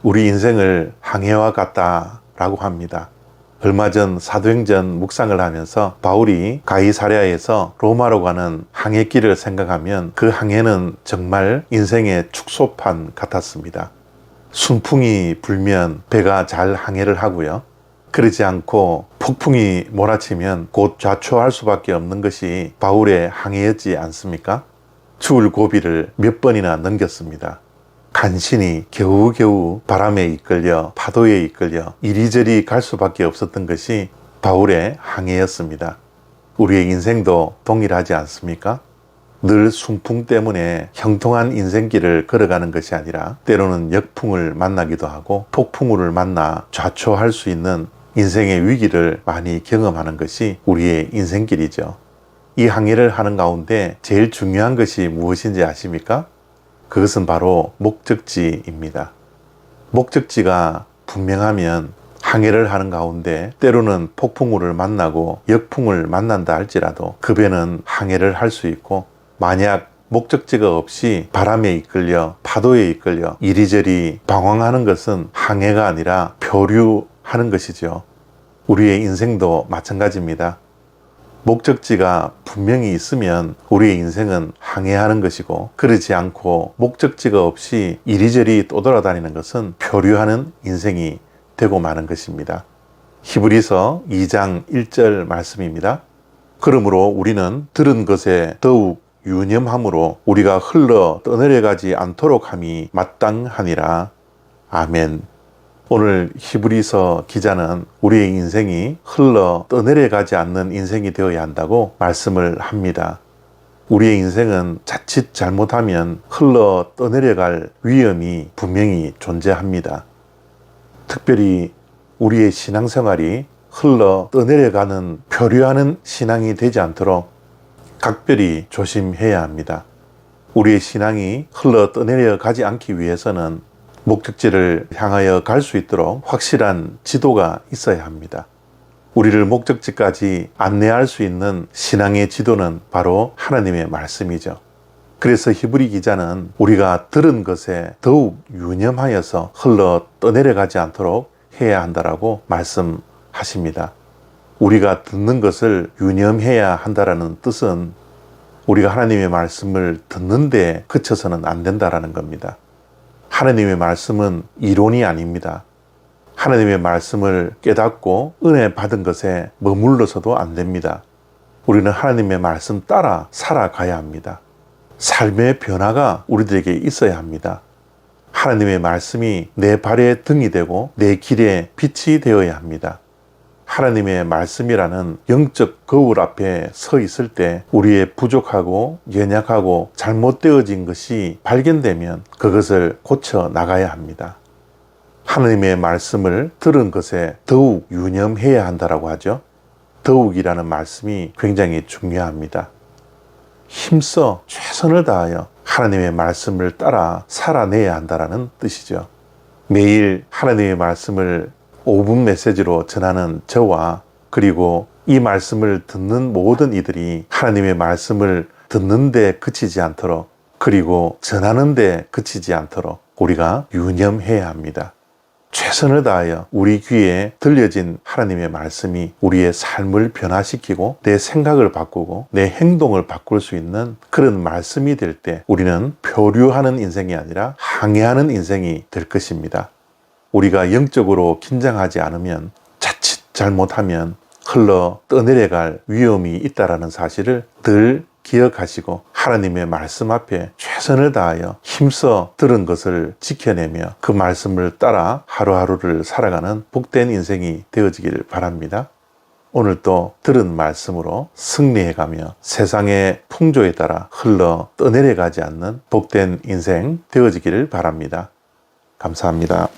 우리 인생을 항해와 같다라고 합니다. 얼마 전 사도행전 묵상을 하면서 바울이 가이사랴에서 로마로 가는 항해길을 생각하면 그 항해는 정말 인생의 축소판 같았습니다. 순풍이 불면 배가 잘 항해를 하고요. 그러지 않고 폭풍이 몰아치면 곧 좌초할 수밖에 없는 것이 바울의 항해였지 않습니까? 죽을 고비를 몇 번이나 넘겼습니다. 간신히 겨우겨우 바람에 이끌려 파도에 이끌려 이리저리 갈 수밖에 없었던 것이 바울의 항해였습니다. 우리의 인생도 동일하지 않습니까? 늘 순풍 때문에 형통한 인생길을 걸어가는 것이 아니라 때로는 역풍을 만나기도 하고 폭풍우를 만나 좌초할 수 있는 인생의 위기를 많이 경험하는 것이 우리의 인생길이죠. 이 항해를 하는 가운데 제일 중요한 것이 무엇인지 아십니까? 그것은 바로 목적지입니다. 목적지가 분명하면 항해를 하는 가운데 때로는 폭풍우를 만나고 역풍을 만난다 할지라도 그 배는 항해를 할 수 있고, 만약 목적지가 없이 바람에 이끌려 파도에 이끌려 이리저리 방황하는 것은 항해가 아니라 표류하는 것이죠. 우리의 인생도 마찬가지입니다. 목적지가 분명히 있으면 우리의 인생은 항해하는 것이고, 그렇지 않고 목적지가 없이 이리저리 떠돌아다니는 것은 표류하는 인생이 되고 마는 것입니다. 히브리서 2장 1절 말씀입니다. 그러므로 우리는 들은 것에 더욱 유념함으로 우리가 흘러 떠내려가지 않도록 함이 마땅하니라. 아멘. 오늘 히브리서 기자는 우리의 인생이 흘러 떠내려가지 않는 인생이 되어야 한다고 말씀을 합니다. 우리의 인생은 자칫 잘못하면 흘러 떠내려갈 위험이 분명히 존재합니다. 특별히 우리의 신앙생활이 흘러 떠내려가는 표류하는 신앙이 되지 않도록 각별히 조심해야 합니다. 우리의 신앙이 흘러 떠내려가지 않기 위해서는 목적지를 향하여 갈 수 있도록 확실한 지도가 있어야 합니다. 우리를 목적지까지 안내할 수 있는 신앙의 지도는 바로 하나님의 말씀이죠. 그래서 히브리 기자는 우리가 들은 것에 더욱 유념하여서 흘러 떠내려가지 않도록 해야 한다라고 말씀하십니다. 우리가 듣는 것을 유념해야 한다라는 뜻은 우리가 하나님의 말씀을 듣는데 그쳐서는 안 된다라는 겁니다. 하나님의 말씀은 이론이 아닙니다. 하나님의 말씀을 깨닫고 은혜 받은 것에 머물러서도 안 됩니다. 우리는 하나님의 말씀 따라 살아가야 합니다. 삶의 변화가 우리들에게 있어야 합니다. 하나님의 말씀이 내 발의 등이 되고 내 길의 빛이 되어야 합니다. 하나님의 말씀이라는 영적 거울 앞에 서 있을 때 우리의 부족하고 연약하고 잘못되어진 것이 발견되면 그것을 고쳐 나가야 합니다. 하나님의 말씀을 들은 것에 더욱 유념해야 한다라고 하죠. 더욱이라는 말씀이 굉장히 중요합니다. 힘써 최선을 다하여 하나님의 말씀을 따라 살아내야 한다라는 뜻이죠. 매일 하나님의 말씀을 5분 메시지로 전하는 저와, 그리고 이 말씀을 듣는 모든 이들이 하나님의 말씀을 듣는데 그치지 않도록, 그리고 전하는데 그치지 않도록 우리가 유념해야 합니다. 최선을 다하여 우리 귀에 들려진 하나님의 말씀이 우리의 삶을 변화시키고 내 생각을 바꾸고 내 행동을 바꿀 수 있는 그런 말씀이 될 때 우리는 표류하는 인생이 아니라 항해하는 인생이 될 것입니다. 우리가 영적으로 긴장하지 않으면 자칫 잘못하면 흘러 떠내려갈 위험이 있다는 사실을 늘 기억하시고 하나님의 말씀 앞에 최선을 다하여 힘써 들은 것을 지켜내며 그 말씀을 따라 하루하루를 살아가는 복된 인생이 되어지기를 바랍니다. 오늘도 들은 말씀으로 승리해가며 세상의 풍조에 따라 흘러 떠내려가지 않는 복된 인생 되어지기를 바랍니다. 감사합니다.